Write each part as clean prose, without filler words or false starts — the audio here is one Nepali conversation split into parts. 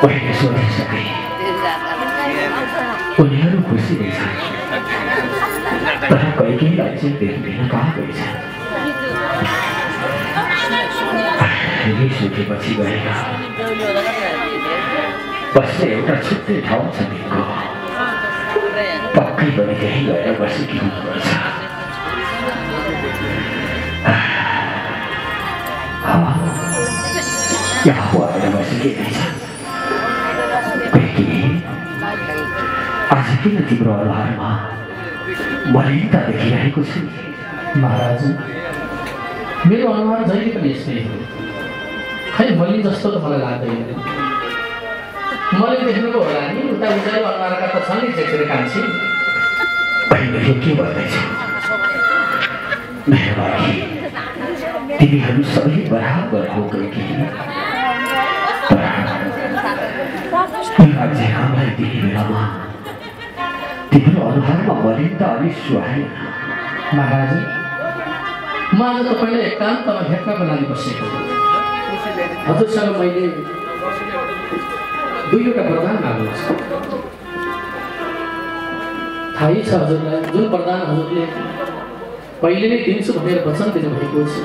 पहिले सोधिसके उनीहरू खुसी रहेछन् तर कैकेयीलाई चाहिँ भेट्न कहाँ गएछन् यही सोचेपछि गएर बस्ने एउटा छुट्टै ठाउँ छ तिनको पक्कै पनि त्यही गएर बसेकी हुनुपर्छ यहाँ आएर बसेकी रहेछ आज किन तिम्रो अनुहारमा मलिनता देखिरहेको छु महाराज मेरो अनुहार जहिले पनि यस्तै हो खै मलिन जस्तो त मलाई लाग्दैन मलिन देख्नुको होला नि उता उचाइ अनुहारका त छन् नि चेक्रे कान्छी अहिले यो के भन्दैछ मेरो लागि तिमीहरू सबै बराबर हो गएकी राज्य हामीलाई दिने बेलामा तिम्रो अनुहारमा मलिनता अलि सुहाएन महाराज म आज तपाईँलाई एकान्तमा भेट्नको लागि बसेको हजुरसँग मैले दुईवटा वरदान माग्नु छ थाहै छ हजुरलाई जुन वरदान हजुरले पहिले नै दिन्छु भनेर वचन दिनुभएको छ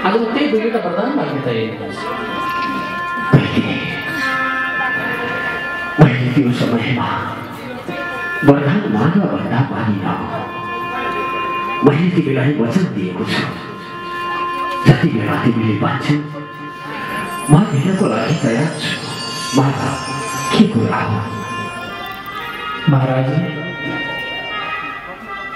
आज म त्यही दुईवटा वरदान माग्न तयार छु मैले त्यो समयमा वरदान माग भन्दा पाइन मैले तिमीलाई वचन दिएको छु जति बेला तिमीले भन्छौ म दिनको लागि तयार छु माग के कुरा हो महाराज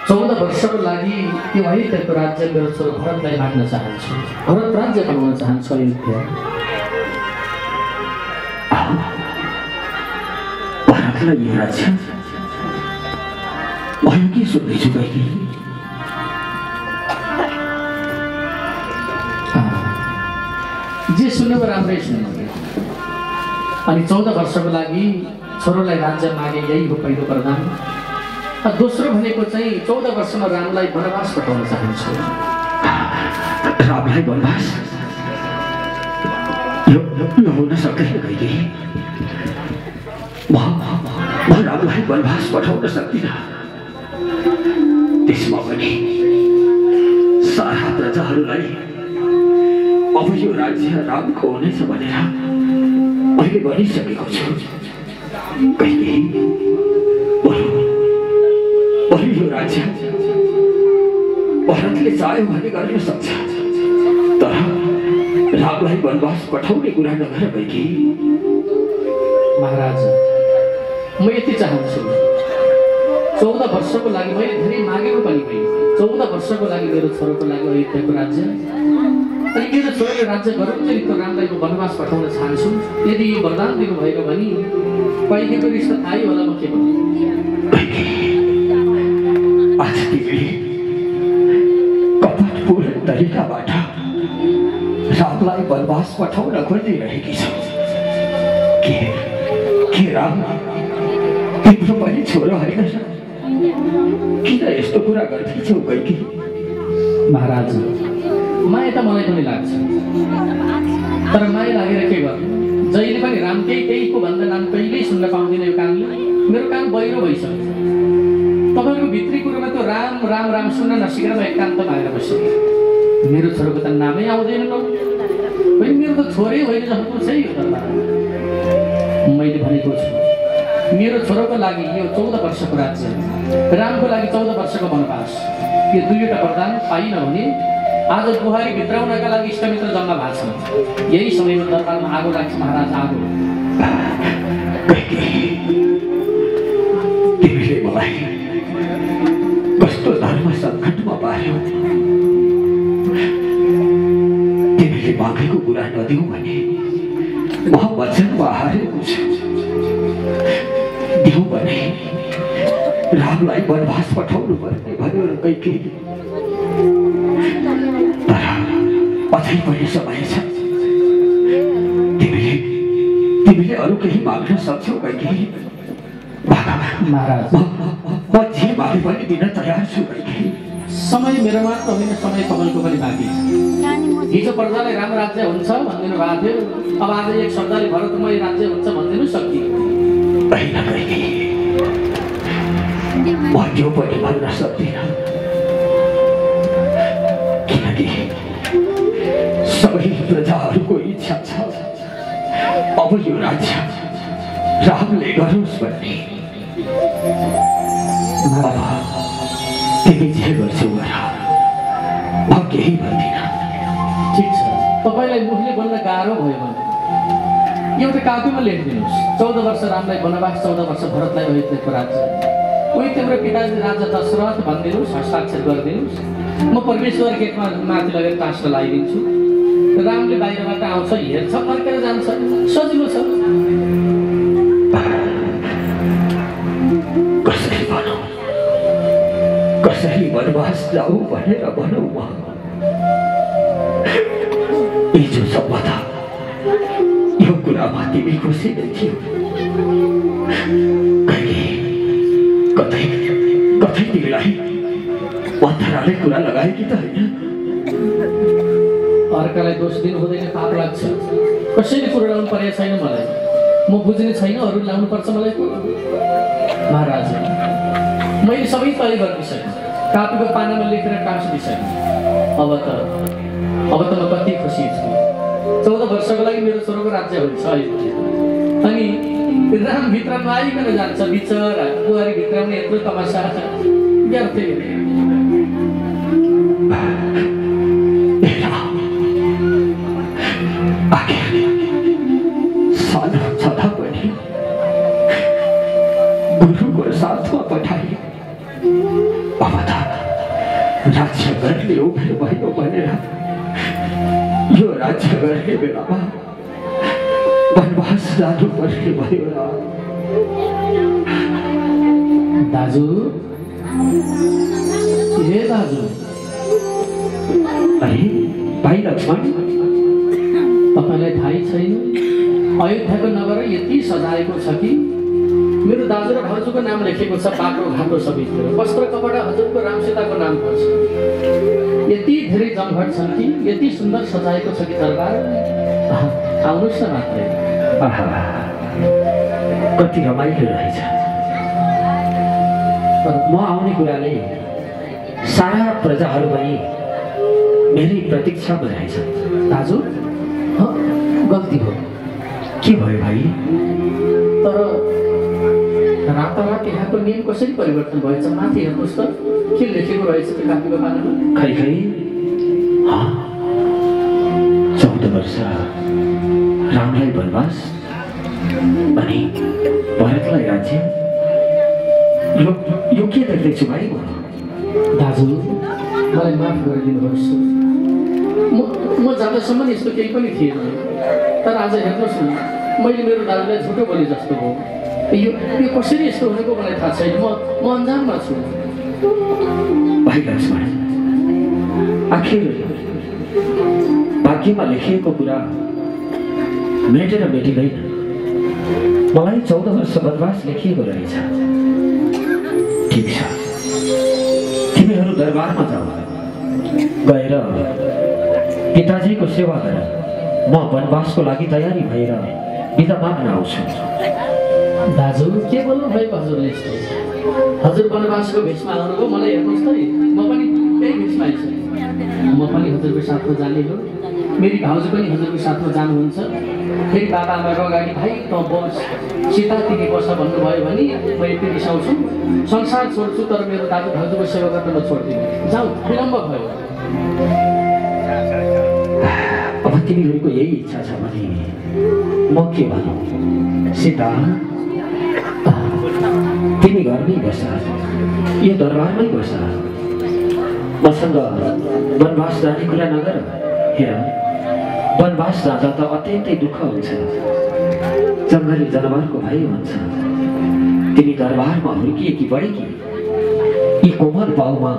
14 वर्षको लागि यो अयोध्याको राज्य मेरो छोरो भरतलाई माग्न चाहन्छु भरत राज्य बनाउन चाहन्छु अयोध्या भरतलाई यो राज्य म यो के सुन्दैछु बहिनी जे सुन्नु राम्रै सुन्नु अनि 14 वर्षको लागि छोरोलाई राज्य मागे यही हो पहिलो वरदान दोस्रो भनेको चाहिँ 14 वर्षमा रामलाई वनवास पठाउन चाहन्छु रामलाई वनवास यो हुन सक्दैन कहिले म रामलाई वनवास पठाउन सक्दिनँ त्यसमा पनि सारा प्रजाहरूलाई अब यो राज्य रामको हुनेछ भनेर मैले भनिसकेको छु कहिले बरु यो राज्य भरतले चाह्यो भने गर्न सक्छ तर रामलाई वनवास पठाउने कुरा नगर बैकी महाराज म यति चाहन्छु 14 वर्षको लागि मैले धेरै मागेको पनि होइन 14 वर्षको लागि मेरो छोरोको लागि अयोध्याको राज्य अनि मेरो छोरोले राज्य गरुन्जेली त्यो रामलाई वनवास पठाउन चाहन्छु यदि यो वरदान दिनुभएको भने पहिलेको रिश्ता थाहै होला म के भन्छु आज तिमीले कपटपूर्ण तरिकाबाट रामलाई वनवास पठाउन खोजिरहेकी छौ के राम तिम्रो पनि छोरो होइन किन यस्तो कुरा गर्दैछौ कैकी महाराज माया त मलाई पनि लाग्छ तर माया लागेर के गर्नु जहिले पनि राम केहीको भन्दा नाम कहिल्यै सुन्न पाउँदैन यो कानले मेरो कान बहिरो भइसक्यो तपाईँको भित्री कुरोमा त्यो राम राम राम सुन्न नसिकेर म एकान्तमा आएर बसेँ मेरो छोरोको त नामै आउँदैन न मेरो त छोरै होइन जस्तो छ यो त मैले भनेको छु मेरो छोरोको लागि यो 14 वर्षको राज्य रामको लागि 14 वर्षको वनवास यो दुईवटा वरदान पाइन भने आज बुहारी भित्राउनका लागि इष्टमित्र जम्मा भएको छ यही समयमा दरबारमा आगो लाग्छ महाराज आगो तिमीले मलाई कस्तो धर्म सङ्कटमा पार्यो तिमीले मागेको कुरा नदिऊ भने म वचनमा हारेको छु दिऊ भने रामलाई वनवास पठाउनु पर्ने भन्यो र कैके तर अझै पनि समय छ तिमीले अरू केही माग्न सक्छौ कैके महाराज म जे मागे पनि दिन तयार छु कैके समय मेरो मात्र होइन समय तपाईँको पनि बाँकी छ हिजो प्रजालाई राम राज्य हुन्छ भनिदिनु भएको थियो, अब आज एक शब्दले भरतमय राज्य हुन्छ भनिदिनु सकियो। म त्यो पनि भन्न सक्दिनँ, किनकि सबै प्रजाहरूको इच्छा छ अब यो राज्य रामले गरोस् भन्ने। तिमी जे गर्छौ गर, म केही भन्दिनँ। ठिक छ, तपाईँलाई मुखले बोल्न गाह्रो भयो भने एउटा कागजमा लेखिदिनुहोस्, 14 वर्ष रामलाई वनवास, 14 वर्ष भरतलाई अयोध्याको राज्य, उही तिम्रो पिताजी राजा दशरथ भनिदिनुहोस्, हस्ताक्षर गरिदिनुहोस्। म परमेश्वर गेटमा माथि लगेर टाँस्न लगाइदिन्छु। रामले बाहिरबाट आउँछ, हेर्छ, फर्केर जान्छ, सजिलो छ। कसरी वनवास जाऊ भनेर भनौँ। हिजोसम्म त यो कुरामा तिमी खुसी नै थियौ, कतै कतै तिमीलाई पत्थरले कुरा लगायो कि त होइन? अर्कालाई दोष दिनु हुँदैन, पाप लाग्छ। कसैले कुरो लाउनु परेको छैन मलाई, म बुझ्ने छैन, अरू लाउनु पर्छ मलाई कुरो। महाराज, मैले सबै तय गरिसकेँ, कापीको पानामा लेखेर टाँसिदिसकेँ। अब त म कति खुसी छु। 14 वर्षको लागि मेरो छोरोको राज्य हुन्छ अयोध्या। अनि राम भित्र नआइकन जान्छ, बिचरा बुहारी भित्राउने यत्रो तमासा व्यर्थै। सानो छँदा पनि गुरुको साथमा पठाइयो, अब त राज्य गर्ने उमेर भयो भनेर यो राज्य गर्ने बेलामा वनवास जानुपर्ने भयो र। दाजु, हे दाजु। अरे भाइ लक्ष्मण, तपाईँलाई थाहै छैन अयोध्याको नगर यति सजाएको छ कि मेरो दाजु र भाउजूको नाम लेखेको छ बाटो घाटो सबैतिर। वस्त्र कपडा हजुरको राम सीताको नाम पर्छ। यति धेरै जमघट छन् कि यति सुन्दर सजाएको छ कि दरबार। आउनुहोस् न मात्रै। कति रमाइलो रहेछ। म आउने कुराले सारा प्रजाहरू पनि मेरै प्रतीक्षामा रहेछ। दाजु, गल्ती हो। के भयो भाइ? तर रातारात यहाँको नियम कसरी परिवर्तन भएछ? माथि हेर्नुहोस् त, के लेखेको रहेछ त्यो कापीको पानामा? खै 14 वर्ष रामलाई वनवास अनि भरतलाई राज्य। यो के देख्दैछु भाइ? दाजु, मलाई माफ गरिदिनुहोस्। म जाँदासम्म यस्तो केही पनि थिएन, तर आज हेर्नुहोस् न, मैले मेरो दाजुलाई झुटो बोले जस्तो हो। यो कसरी यस्तो हुनेको मलाई थाहा छैन। म अन्जानमा छु। भाइ लक्ष्मण, आखिर भाग्यमा लेखिएको कुरा मेटेर मेटिँदैन। मलाई 14 वर्ष वनवास लेखिएको रहेछ। ठिक छ, तिमीहरू दरबारमा जाऊ, गएर पिताजीको सेवा गर। म वनवासको लागि तयारी भएर बिदा माग्न आउँछु। दाजु, के बोल्नु भएको हजुरले यस्तो? हजुर वनवासको भेषमा आउनुभयो, मलाई हेर्नुहोस् त, म पनि त्यही भेषमा छु। म पनि हजुरको साथमा जाने हो, मेरी भाउजू पनि हजुरको साथमा जानुहुन्छ। फेरि बाबा आमाको अगाडि भाइ त बस, सीता तिमी बस भन्नुभयो भने म यति रिसाउँछु, संसार छोड्छु, तर मेरो दाजु भाउजूको सेवा गर्न म छोड्दिनँ। जाऊ, विलम्ब भयो। अब तिमीहरूको यही इच्छा छ भने म के भनौँ? सीता, तिमी घरमै बस, यो दरबारमै बस, मसँग वनवास जाने कुरा नगर। हेर, वनवास जाँदा त अत्यन्तै दुःख हुन्छ, जङ्गली जनावरको भय हुन्छ। तिमी दरबारमा हुर्किए कि बढे कि यी कोमल पाउमा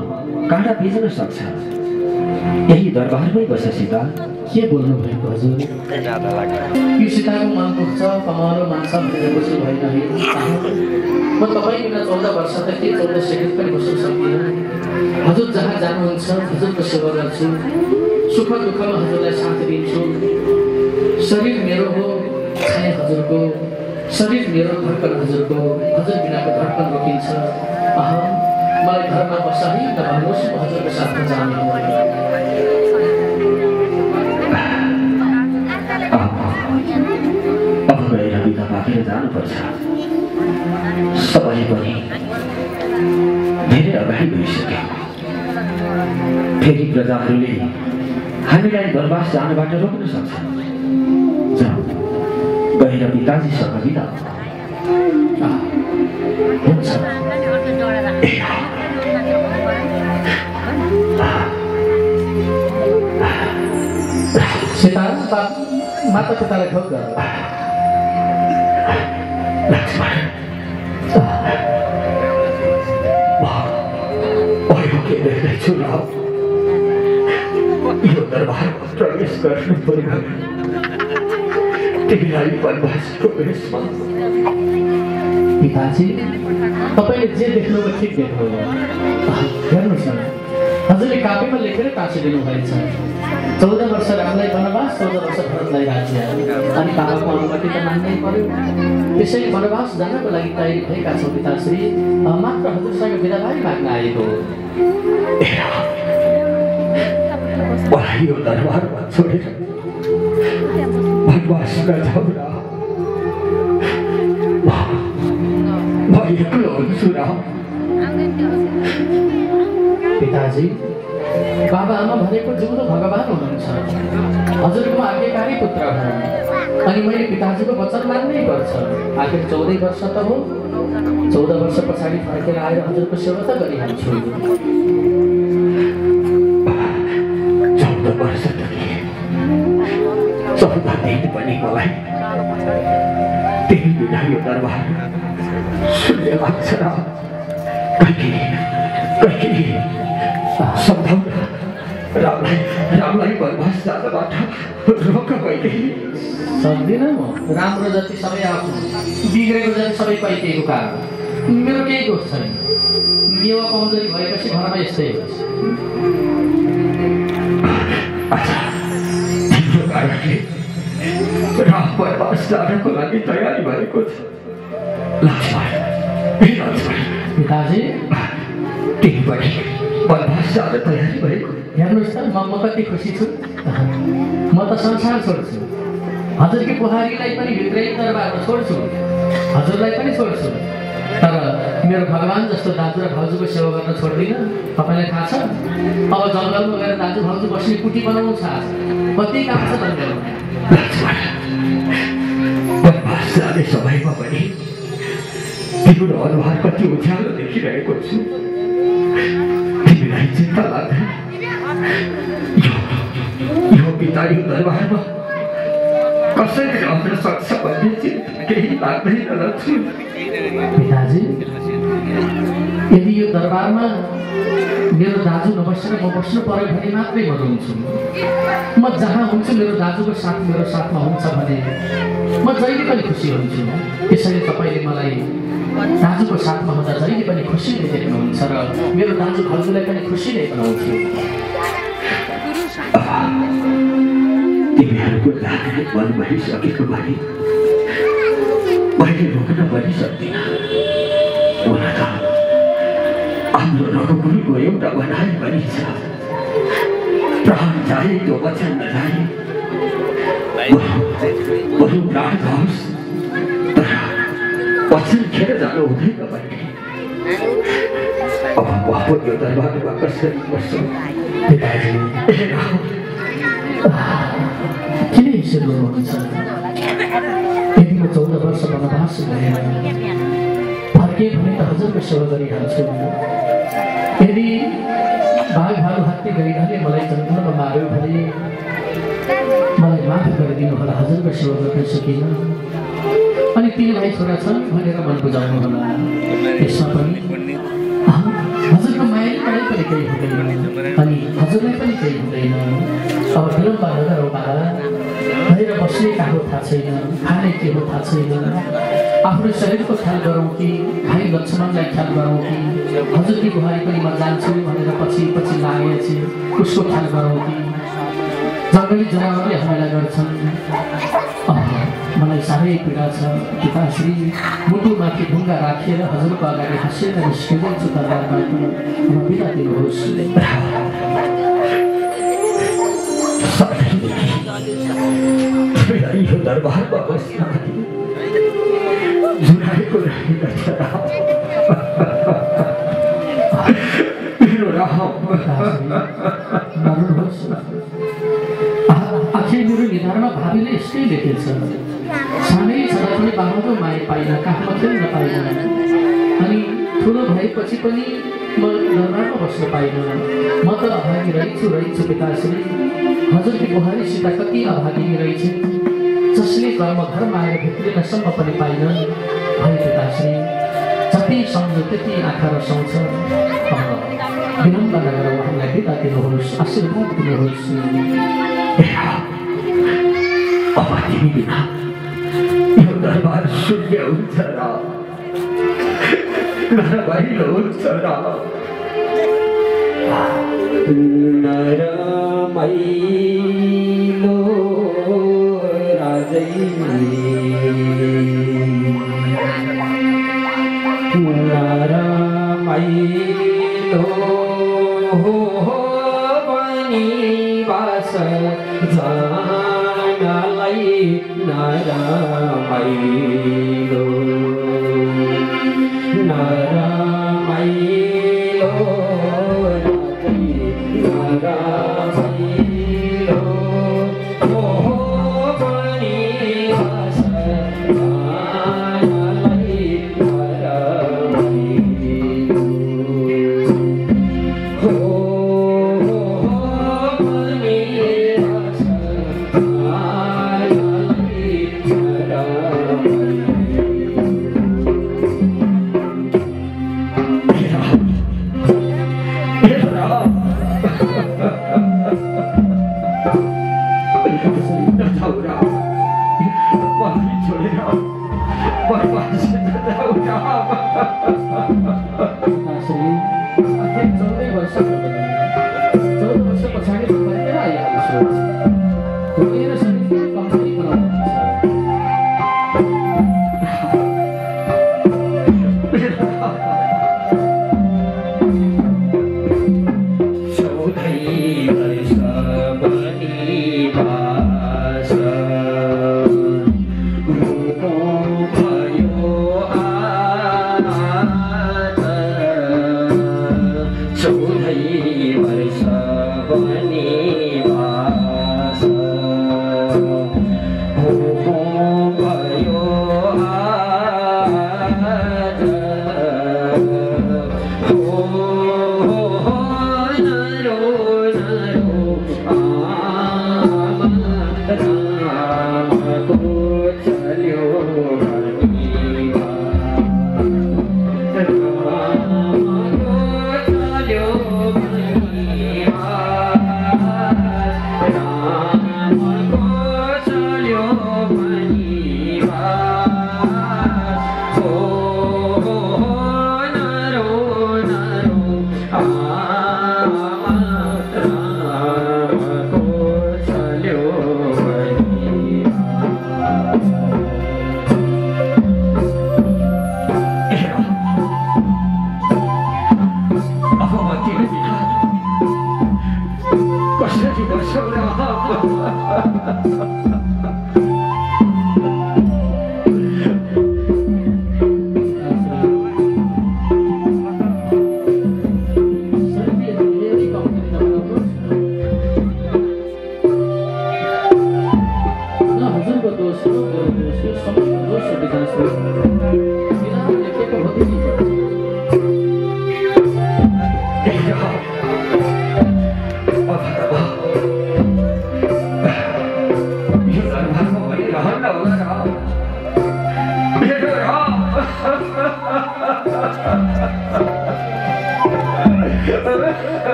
काँडा बिज्न सक्छ। यही दरबारमै बस सीता। के बोल्नु भएको हजुर? यो सीताको मन दुख्छ, कमालो मान्छ भनेर बस्नु भएन। म तपाईँ बिना 14 वर्ष त के 14 सेकेन्ड पनि बस्न सक्दिनँ। हजुर जहाँ जानुहुन्छ हजुरको सेवा गर्छु, सुख दुःखमा हजुरलाई साथ दिन्छु। शरीर मेरो हो छाया हजुरको, शरीर मेरो धड्कन हजुरको, हजुर बिनाको धड्कन रोकिन्छ। मलाई घरमा बसाई त भन्नुहोस् म हजुरको साथमा जाने हो। अब गएर बिदा पाकेर जानुपर्छ। समय पनि धेरै अगाडि गइसक्यो। फेरि प्रजाहरूले हामीलाई वनवास जानबाट रोक्न सक्छ। जाऊ गएर पिताजीसँग बिदा हुन्छ। सीता माता पितालाई ठोक गर। देख्दैछु राम, यो दरबारमा प्रवेश गर्नु पर्यो। तिमीलाई वनवासको वेशमा। पिताजी तपाईँले जे देख्नुभयो ठिक देख्नुभयो। हेर्नुहोस् न, हजुरले कापीमा लेखेर टाँसिदिनु भएछ। 14 वर्ष रामलाई वनवास, 14 वर्ष भरतलाई राज्य। अनि बाबाको अनुमति त मान्नै पर्यो। त्यसैले वनवास जानको लागि तयारी भएका छौँ पिताश्री। मात्र हजुरसँग बिदाबारी माग्न आएको हो। मलाई यो दरबारमा छोडेर वनवास नजाऊ राम। म एक्लो हुन्छु राम। पिताजी बाबा आमा भनेको जिउँदो भगवान हुनुहुन्छ। हजुरको आज्ञाकारी पुत्र हो। अनि मैले पिताजीको वचन मान्नै पर्छ। आखिर 14 वर्ष त हो। 14 वर्ष पछाडि फर्केर आएर हजुरको सेवा त गरिहाल्छु। 14 वर्ष त 14 दिन पनि मलाई तिमी बिना यो दरबार शून्य लाग्छ राम। कहिले सम्झाउन रामलाई वनवास जानबाट रोक भइदिए। सक्दिनँ म। राम्रो जति सबै आफ्नो, बिग्रेको जति सबै पाइदिएको कारण। मेरो केही दोष छैन। मेवा कमजोरी भएपछि घरमा यस्तै होस्। तिम्रो कारणले राम वनवास जानको लागि तयारी भएको छ। लक्ष्मण पिताजी तिमी पनि वनवास जान तयारी भएको। हेर्नुहोस् त म कति खुसी छु। म त संसार छोड्छु। हजुरकी बुहारीलाई पनि भित्रै दरबारमा छोड्छु, हजुरलाई पनि छोड्छु। तर मेरो भगवान जस्तो दाजु र भाउजूको सेवा गर्न छोड्दिनँ। तपाईँलाई थाहा छ, अब जङ्गलमा गएर दाजु भाउजू बस्ने कुटी बनाउनु छ। कति काम छ जङ्गलमा। वनवास जाने समयमा पनि तिम्रो अनुहार कति उज्यालो देखिरहेको छु। तिमीलाई चिन्ता लाग्दैन? यो पिताजी दरबारमा कसरी रहन सक्छ भन्ने चिन्ता केही लाग्दैन लक्ष्मी। पिताजी यदि यो दरबारमा मेरो दाजु नबसेर म बस्नु पर्यो भने मात्रै म रुन्छु। म जहाँ हुन्छु मेरो दाजुको साथ मेरो साथमा हुन्छ भने म जहिले पनि खुसी हुन्छु। त्यसैले तपाईँले मलाई दाजुको साथमा हुँदा जहिले पनि खुसी नै देख्नुहुन्छ र मेरो दाजु भाउजूलाई पनि खुसी नै बनाउँछु। तिमीहरूको लागि मन भइसकेको भए मैले रोक्न पनि सक्दिनँ। हुन त हाम्रो रघुकुलको एउटा भनाइ पनि छ, प्राण जाए त्यो वचन नजाए। बरु प्राण जाओस् तर वचन खेर जानु हुँदैन भन्ने। अब म यो दरबारमा कसरी बस्छु? किन यसो गर्नुहुन्छ? यदि म 14 वर्ष वनवास गएर फर्केँ भने त हजुरको सेवा गरिहाल्छु। यदि बाघ भालु हात्ती गइरहने मलाई जङ्गलमा मार्यो भने मलाई माफ गरिदिनु होला। हजुरको सेवा गर्न सकिनँ। अनि 3 भाइ छोरा छन् भनेर मन बुझाउनु होला। यसमा पनि हजुरको माया मलाई पनि केही हुँदैन अनि हजुरलाई पनि केही हुँदैन। अब विलम्ब नगरौँ बाबा। बाहिर बस्ने कहाँ हो थाहा छैन, खाने के हो थाहा छैन। आफ्नो शरीरको ख्याल गरौँ कि भाइ लक्ष्मणलाई ख्याल गरौँ कि हजुरकी बुहारी पनि म जान्छु भनेर पछि लागेपछि उसको ख्याल गरौँ कि जङ्गली जनावरले हमला गर्छन्। मलाई साह्रै पीडा छ पिताश्री। मुटुमाथि ढुङ्गा राखेर हजुरको अगाडि हाँसेर निस्किँदैछु दरबारबाट। अब बिदा दिनुहोस्। यो दरबारमा बस्न जुराएको रहेको छ मेरो रहम। आखिर मेरो निधारमा भावीले यस्तै लेखेछ। सानै छँदा पनि बाबाको माया पाइन, काखमा खेल्न पाइन, अनि ठुलो भएपछि पनि म दरबारमा बस्न पाइन। म त अभागी रहेछु पिताश्री। हजुरकी बुहारीसित कति अभागिनी रहेछन्, जसले कर्म घरमा आएर भित्रिनसम्म पनि पाइनन्। भाइ पिताश्री, जति सम्झो त्यति आँखा रसाउँछ। विलम्ब नगर उहाँलाई बिदा दिनुहोस्, आशीर्वाद दिनुहोस्। अब तिमी बिना यो दरबार शून्य हुन्छ र नरमाइलो हुन्छ र नरमाइलो राजै नरमाइलो बनिवास जानलाई नरमाइलो नरमाइलो नरमाइलो बनिवास जानलाई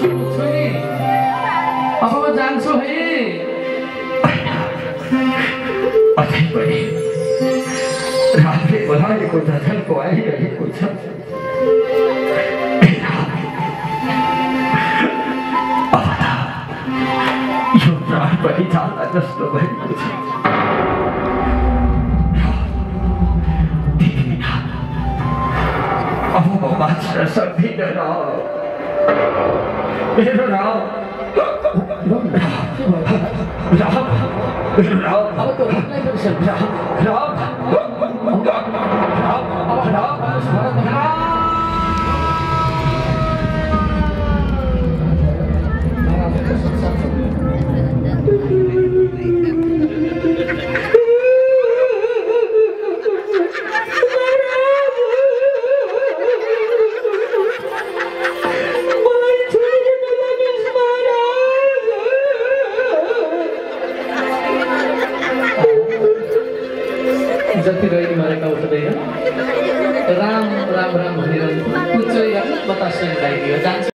छोरी अब म जान्छु है अझै पनि रामले बोलाएको जझल्को आइरहेको छ अब त यो प्राण पनि जाला जस्तो भएको छ अब म बाँच्न सक्दिनँ मेरो राम अब त रामलाई बिर्सन जति रही मरेका उठ्दैन राम राम राम भनेर उच्च बतास लगाइदियो जान्छ